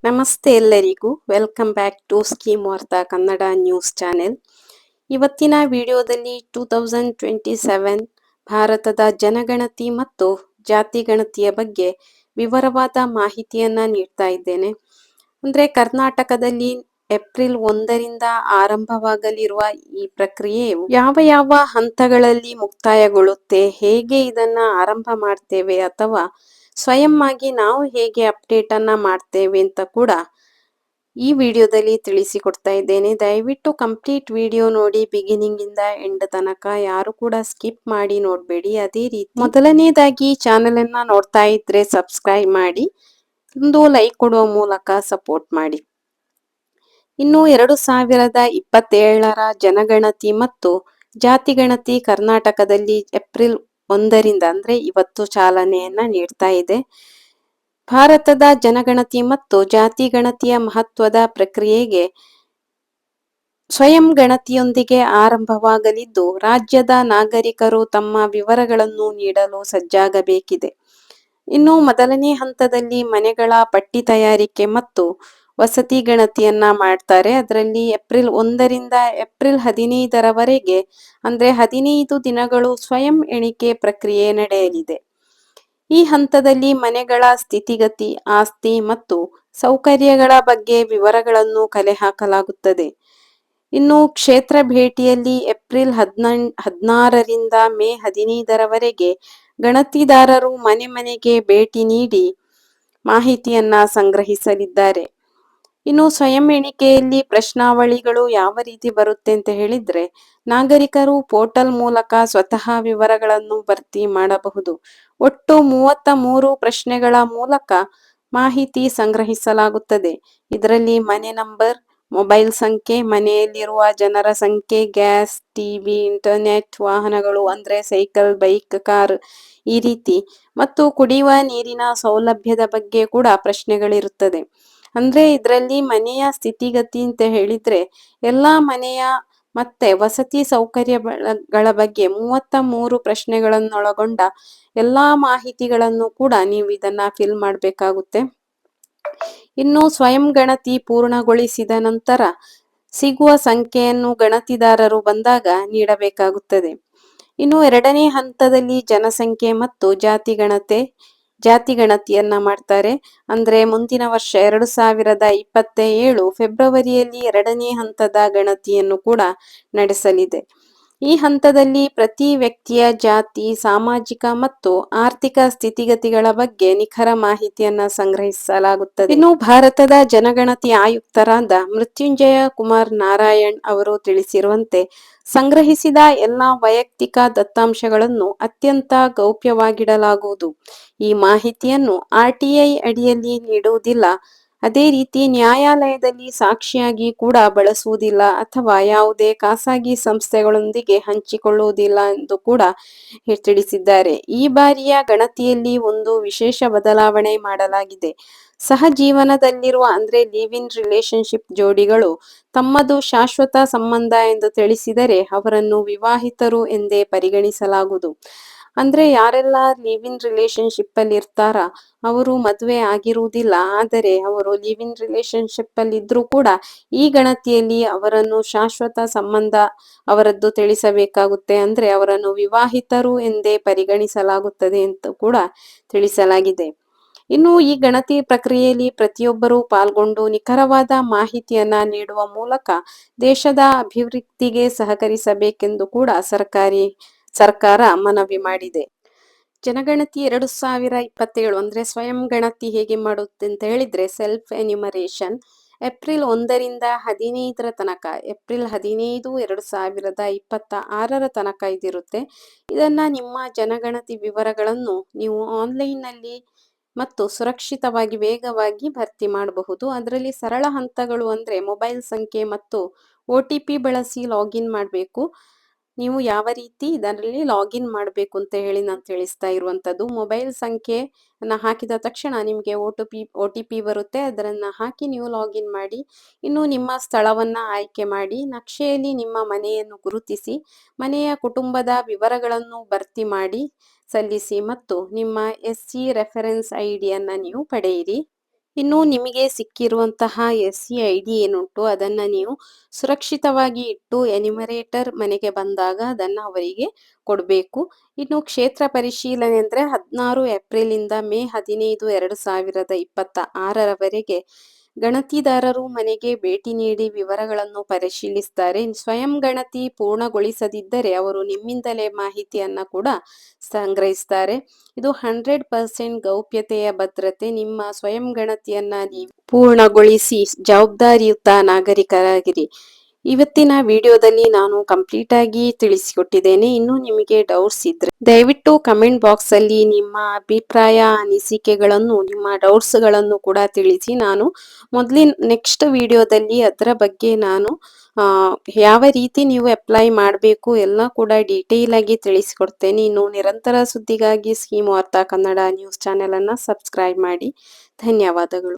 ನಮಸ್ತೆ ಎಲ್ಲರಿಗೂ welcome back to scheme ವಾರ್ತಾ ಕನ್ನಡ ನ್ಯೂಸ್ ಚಾನೆಲ್. ಇವತ್ತಿನ ವಿಡಿಯೋದಲ್ಲಿ 2027 ಭಾರತದ ಜನಗಣತಿ ಮತ್ತು ಜಾತಿ ಗಣತಿಯ ಬಗ್ಗೆ ವಿವರವಾದ ಮಾಹಿತಿಯನ್ನ ನೀಡ್ತಾ ಇದ್ದೇನೆ. ಅಂದ್ರೆ ಕರ್ನಾಟಕದಲ್ಲಿ ಏಪ್ರಿಲ್ 1ರಿಂದ ಆರಂಭವಾಗಲಿರುವ ಈ ಪ್ರಕ್ರಿಯೆಯು ಯಾವ ಯಾವ ಹಂತಗಳಲ್ಲಿ ಮುಕ್ತಾಯಗೊಳ್ಳುತ್ತೆ, ಹೇಗೆ ಇದನ್ನ ಆರಂಭ ಮಾಡ್ತೇವೆ ಅಥವಾ ಸ್ವಯಂ ಆಗಿ ನಾವು ಹೇಗೆ ಅಪ್ಡೇಟ್ ಅನ್ನ ಮಾಡ್ತೇವೆ ಅಂತ ಕೂಡ ಈ ವಿಡಿಯೋದಲ್ಲಿ ತಿಳಿಸಿಕೊಡ್ತಾ ಇದ್ದೇನೆ. ದಯವಿಟ್ಟು ಕಂಪ್ಲೀಟ್ ವಿಡಿಯೋ ನೋಡಿ, ಬಿಗಿನಿಂಗ್ ಇಂದ ಎಂಡ್ ತನಕ ಯಾರು ಕೂಡ ಸ್ಕಿಪ್ ಮಾಡಿ ನೋಡ್ಬೇಡಿ. ಅದೇ ರೀತಿ ಮೊದಲನೇದಾಗಿ ಚಾನೆಲ್ ಅನ್ನ ನೋಡ್ತಾ ಇದ್ರೆ ಸಬ್ಸ್ಕ್ರೈಬ್ ಮಾಡಿ, ಒಂದು ಲೈಕ್ ಕೊಡುವ ಮೂಲಕ ಸಪೋರ್ಟ್ ಮಾಡಿ. ಇನ್ನು 2027ರ ಜನಗಣತಿ ಮತ್ತು ಜಾತಿ ಗಣತಿ ಕರ್ನಾಟಕದಲ್ಲಿ ಏಪ್ರಿಲ್ 1ರಿಂದ ಅಂದ್ರೆ ಇವತ್ತು ಚಾಲನೆಯನ್ನ ನೀಡ್ತಾ ಇದೆ. ಭಾರತದ ಜನಗಣತಿ ಮತ್ತು ಜಾತಿ ಗಣತಿಯ ಮಹತ್ವದ ಪ್ರಕ್ರಿಯೆಗೆ ಸ್ವಯಂ ಗಣತಿಯೊಂದಿಗೆ ಆರಂಭವಾಗಲಿದ್ದು, ರಾಜ್ಯದ ನಾಗರಿಕರು ತಮ್ಮ ವಿವರಗಳನ್ನು ನೀಡಲು ಸಜ್ಜಾಗಬೇಕಿದೆ. ಇನ್ನು ಮೊದಲನೇ ಹಂತದಲ್ಲಿ ಮನೆಗಳ ಪಟ್ಟಿ ತಯಾರಿಕೆ ಮತ್ತು ವಸತಿ ಗಣತಿಯನ್ನ ಮಾಡ್ತಾರೆ. ಅದರಲ್ಲಿ ಏಪ್ರಿಲ್ 1ರಿಂದ ಏಪ್ರಿಲ್ 15ರವರೆಗೆ ಅಂದ್ರೆ 15 ದಿನಗಳು ಸ್ವಯಂ ಎಣಿಕೆ ಪ್ರಕ್ರಿಯೆ ನಡೆಯಲಿದೆ. ಈ ಹಂತದಲ್ಲಿ ಮನೆಗಳ ಸ್ಥಿತಿಗತಿ, ಆಸ್ತಿ ಮತ್ತು ಸೌಕರ್ಯಗಳ ಬಗ್ಗೆ ವಿವರಗಳನ್ನು ಕಲೆ ಹಾಕಲಾಗುತ್ತದೆ. ಇನ್ನು ಕ್ಷೇತ್ರ ಭೇಟಿಯಲ್ಲಿ ಏಪ್ರಿಲ್ 16ರಿಂದ ಮೇ 15ರವರೆಗೆ ಗಣತಿದಾರರು ಮನೆ ಮನೆಗೆ ಭೇಟಿ ನೀಡಿ ಮಾಹಿತಿಯನ್ನ ಸಂಗ್ರಹಿಸಲಿದ್ದಾರೆ. ಇನ್ನು ಸ್ವಯಂ ಎಣಿಕೆಯಲ್ಲಿ ಪ್ರಶ್ನಾವಳಿಗಳು ಯಾವ ರೀತಿ ಬರುತ್ತೆ ಅಂತ ಹೇಳಿದ್ರೆ, ನಾಗರಿಕರು ಪೋರ್ಟಲ್ ಮೂಲಕ ಸ್ವತಃ ವಿವರಗಳನ್ನು ಭರ್ತಿ ಮಾಡಬಹುದು. ಒಟ್ಟು 33 ಪ್ರಶ್ನೆಗಳ ಮೂಲಕ ಮಾಹಿತಿ ಸಂಗ್ರಹಿಸಲಾಗುತ್ತದೆ. ಇದರಲ್ಲಿ ಮನೆ ನಂಬರ್, ಮೊಬೈಲ್ ಸಂಖ್ಯೆ, ಮನೆಯಲ್ಲಿರುವ ಜನರ ಸಂಖ್ಯೆ, ಗ್ಯಾಸ್, ಟಿವಿ, ಇಂಟರ್ನೆಟ್, ವಾಹನಗಳು ಅಂದ್ರೆ ಸೈಕಲ್, ಬೈಕ್, ಕಾರ್ ಈ ರೀತಿ ಮತ್ತು ಕುಡಿಯುವ ನೀರಿನ ಸೌಲಭ್ಯದ ಬಗ್ಗೆ ಕೂಡ ಪ್ರಶ್ನೆಗಳಿರುತ್ತದೆ. ಅಂದ್ರೆ ಇದರಲ್ಲಿ ಮನೆಯ ಸ್ಥಿತಿಗತಿ ಅಂತ ಹೇಳಿದ್ರೆ ಎಲ್ಲಾ ಮನೆಯ ಮತ್ತೆ ವಸತಿ ಸೌಕರ್ಯಗಳ ಬಗ್ಗೆ 33 ಪ್ರಶ್ನೆಗಳನ್ನೊಳಗೊಂಡ ಎಲ್ಲಾ ಮಾಹಿತಿಗಳನ್ನು ಕೂಡ ನೀವು ಇದನ್ನ ಫಿಲ್ ಮಾಡಬೇಕಾಗುತ್ತೆ. ಇನ್ನು ಸ್ವಯಂ ಗಣತಿ ಪೂರ್ಣಗೊಳಿಸಿದ ನಂತರ ಸಿಗುವ ಸಂಖ್ಯೆಯನ್ನು ಗಣತಿದಾರರು ಬಂದಾಗ ನೀಡಬೇಕಾಗುತ್ತದೆ. ಇನ್ನು ಎರಡನೇ ಹಂತದಲ್ಲಿ ಜನಸಂಖ್ಯೆ ಮತ್ತು ಜಾತಿ ಗಣತಿಯನ್ನ ಮಾಡ್ತಾರೆ. ಅಂದ್ರೆ ಮುಂದಿನ ವರ್ಷ 2027 ಫೆಬ್ರವರಿಯಲ್ಲಿ ಎರಡನೇ ಹಂತದ ಗಣತಿಯನ್ನು ಕೂಡ ನಡೆಸಲಿದೆ. ಈ ಹಂತದಲ್ಲಿ ಪ್ರತಿ ವ್ಯಕ್ತಿಯ ಜಾತಿ, ಸಾಮಾಜಿಕ ಮತ್ತು ಆರ್ಥಿಕ ಸ್ಥಿತಿಗತಿಗಳ ಬಗ್ಗೆ ನಿಖರ ಮಾಹಿತಿಯನ್ನ ಸಂಗ್ರಹಿಸಲಾಗುತ್ತದೆ. ಇನ್ನು ಭಾರತದ ಜನಗಣತಿ ಆಯುಕ್ತರಾದ ಮೃತ್ಯುಂಜಯ ಕುಮಾರ್ ನಾರಾಯಣ್ ಅವರು ತಿಳಿಸಿರುವಂತೆ, ಸಂಗ್ರಹಿಸಿದ ಎಲ್ಲಾ ವೈಯಕ್ತಿಕ ದತ್ತಾಂಶಗಳನ್ನು ಅತ್ಯಂತ ಗೌಪ್ಯವಾಗಿಡಲಾಗುವುದು. ಈ ಮಾಹಿತಿಯನ್ನು RTI ಅಡಿಯಲ್ಲಿ ನೀಡುವುದಿಲ್ಲ. ಅದೇ ರೀತಿ ನ್ಯಾಯಾಲಯದಲ್ಲಿ ಸಾಕ್ಷಿಯಾಗಿ ಕೂಡ ಬಳಸುವುದಿಲ್ಲ ಅಥವಾ ಯಾವುದೇ ಖಾಸಗಿ ಸಂಸ್ಥೆಗಳೊಂದಿಗೆ ಹಂಚಿಕೊಳ್ಳುವುದಿಲ್ಲ ಎಂದು ಕೂಡ ತಿಳಿಸಿದ್ದಾರೆ. ಈ ಬಾರಿಯ ಗಣತಿಯಲ್ಲಿ ಒಂದು ವಿಶೇಷ ಬದಲಾವಣೆ ಮಾಡಲಾಗಿದೆ. ಸಹಜೀವನದಲ್ಲಿರುವ ಅಂದ್ರೆ ಲಿವ್ ಇನ್ ರಿಲೇಶನ್ಶಿಪ್ ಜೋಡಿಗಳು ತಮ್ಮದು ಶಾಶ್ವತ ಸಂಬಂಧ ಎಂದು ತಿಳಿಸಿದರೆ ಅವರನ್ನು ವಿವಾಹಿತರು ಎಂದೇ ಪರಿಗಣಿಸಲಾಗುವುದು. ಅಂದ್ರೆ ಯಾರೆಲ್ಲ ಲಿವ್ ಇನ್ ರಿಲೇಶನ್ಶಿಪ್ ಅಲ್ಲಿ ಇರ್ತಾರ ಅವರು ಮದುವೆ ಆಗಿರುವುದಿಲ್ಲ, ಆದರೆ ಅವರು ಲಿವ್ ಇನ್ ರಿಲೇಶನ್ಶಿಪ್ ಅಲ್ಲಿ ಇದ್ರೂ ಕೂಡ ಈ ಗಣತಿಯಲ್ಲಿ ಅವರನ್ನು ಶಾಶ್ವತ ಸಂಬಂಧ ಅವರದ್ದು ತಿಳಿಸಬೇಕಾಗುತ್ತೆ. ಅಂದ್ರೆ ಅವರನ್ನು ವಿವಾಹಿತರು ಎಂದೇ ಪರಿಗಣಿಸಲಾಗುತ್ತದೆ ಅಂತ ಕೂಡ ತಿಳಿಸಲಾಗಿದೆ. ಇನ್ನು ಈ ಗಣತಿ ಪ್ರಕ್ರಿಯೆಯಲ್ಲಿ ಪ್ರತಿಯೊಬ್ಬರೂ ಪಾಲ್ಗೊಂಡು ನಿಖರವಾದ ಮಾಹಿತಿಯನ್ನ ನೀಡುವ ಮೂಲಕ ದೇಶದ ಅಭಿವೃದ್ಧಿಗೆ ಸಹಕರಿಸಬೇಕೆಂದು ಕೂಡ ಸರ್ಕಾರ ಮನವಿ ಮಾಡಿದೆ. ಜನಗಣತಿ 2027 ಅಂದ್ರೆ ಸ್ವಯಂ ಗಣತಿ ಹೇಗೆ ಮಾಡುತ್ತೆ ಅಂತ ಹೇಳಿದ್ರೆ, ಸೆಲ್ಫ್ ಎನ್ಯುಮರೇಷನ್ ಏಪ್ರಿಲ್ 1ರಿಂದ 15ರ ತನಕ, ಏಪ್ರಿಲ್ 15, 2026ರ ತನಕ ಇದಿರುತ್ತೆ. ಇದನ್ನ ನಿಮ್ಮ ಜನಗಣತಿ ವಿವರಗಳನ್ನು ನೀವು ಆನ್ಲೈನ್ ನಲ್ಲಿ ಮತ್ತು ಸುರಕ್ಷಿತವಾಗಿ ವೇಗವಾಗಿ ಭರ್ತಿ ಮಾಡಬಹುದು. ಅದರಲ್ಲಿ ಸರಳ ಹಂತಗಳು ಅಂದ್ರೆ ಮೊಬೈಲ್ ಸಂಖ್ಯೆ ಮತ್ತು OTP ಬಳಸಿ ಲಾಗಿನ್ ಮಾಡಬೇಕು. ನೀವು ಯಾವ ರೀತಿ ಇದರಲ್ಲಿ ಲಾಗಿನ್ ಮಾಡಬೇಕು ಅಂತ ಹೇಳಿ ನಾನು ತಿಳಿಸ್ತಾ ಇರುವಂತದ್ದು. ಮೊಬೈಲ್ ಸಂಖ್ಯೆನ ಹಾಕಿದ ತಕ್ಷಣ ನಿಮಗೆ OTP ಬರುತ್ತೆ. ಅದನ್ನ ಹಾಕಿ ನೀವು ಲಾಗಿನ್ ಮಾಡಿ. ಇನ್ನು ನಿಮ್ಮ ಸ್ಥಳವನ್ನ ಆಯ್ಕೆ ಮಾಡಿ, ನಕ್ಷೆಯಲ್ಲಿ ನಿಮ್ಮ ಮನೆಯನ್ನು ಗುರುತಿಸಿ, ಮನೆಯ ಕುಟುಂಬದ ವಿವರಗಳನ್ನು ಭರ್ತಿ ಮಾಡಿ ಸಲ್ಲಿಸಿ ಮತ್ತು ನಿಮ್ಮ SC ರೆಫರೆನ್ಸ್ ಐಡಿಯನ್ನ ನೀವು ಪಡೆಯಿರಿ. ಇನ್ನು ನಿಮಗೆ ಸಿಕ್ಕಿರುವಂತಹ SC ID ಏನುಂಟು ಅದನ್ನ ನೀವು ಸುರಕ್ಷಿತವಾಗಿ ಇಟ್ಟು ಎನ್ಯುಮರೇಟರ್ ಮನೆಗೆ ಬಂದಾಗ ಅದನ್ನ ಅವರಿಗೆ ಕೊಡಬೇಕು. ಇನ್ನು ಕ್ಷೇತ್ರ ಪರಿಶೀಲನೆ ಅಂದ್ರೆ 16 ಏಪ್ರಿಲ್ ಇಂದ ಮೇ 15, 2026ರವರೆಗೆ ಗಣತಿದಾರರು ಮನೆಗೆ ಭೇಟಿ ನೀಡಿ ವಿವರಗಳನ್ನು ಪರಿಶೀಲಿಸ್ತಾರೆ. ಸ್ವಯಂ ಗಣತಿ ಪೂರ್ಣಗೊಳಿಸದಿದ್ದರೆ ಅವರು ನಿಮ್ಮಿಂದಲೇ ಮಾಹಿತಿಯನ್ನ ಕೂಡ ಸಂಗ್ರಹಿಸ್ತಾರೆ. ಇದು 100% ಗೌಪ್ಯತೆಯ ಭದ್ರತೆ. ನಿಮ್ಮ ಸ್ವಯಂ ಗಣತಿಯನ್ನ ನೀವು ಪೂರ್ಣಗೊಳಿಸಿ ಜವಾಬ್ದಾರಿಯುತ ನಾಗರಿಕರಾಗಿರಿ. ಇವತ್ತಿನ ವಿಡಿಯೋದಲ್ಲಿ ನಾನು ಕಂಪ್ಲೀಟ್ ಆಗಿ ತಿಳಿಸಿಕೊಟ್ಟಿದ್ದೇನೆ. ಇನ್ನು ನಿಮಗೆ ಡೌಟ್ಸ್ ಇದ್ರೆ ದಯವಿಟ್ಟು ಕಮೆಂಟ್ ಬಾಕ್ಸ್ ಅಲ್ಲಿ ನಿಮ್ಮ ಅಭಿಪ್ರಾಯ, ಅನಿಸಿಕೆಗಳನ್ನು, ನಿಮ್ಮ ಡೌಟ್ಸ್ ಗಳನ್ನು ಕೂಡ ತಿಳಿಸಿ. ನಾನು ನೆಕ್ಸ್ಟ್ ವಿಡಿಯೋದಲ್ಲಿ ಅದರ ಬಗ್ಗೆ ನಾನು ಯಾವ ರೀತಿ ನೀವು ಅಪ್ಲೈ ಮಾಡಬೇಕು ಎಲ್ಲ ಕೂಡ ಡೀಟೇಲ್ ಆಗಿ ತಿಳಿಸಿಕೊಡ್ತೇನೆ. ಇನ್ನು ನಿರಂತರ ಸುದ್ದಿಗಾಗಿ ಸ್ಕೀಮ್ ವಾರ್ತಾ ಕನ್ನಡ ನ್ಯೂಸ್ ಚಾನೆಲ್ ಅನ್ನ ಸಬ್ಸ್ಕ್ರೈಬ್ ಮಾಡಿ. ಧನ್ಯವಾದಗಳು.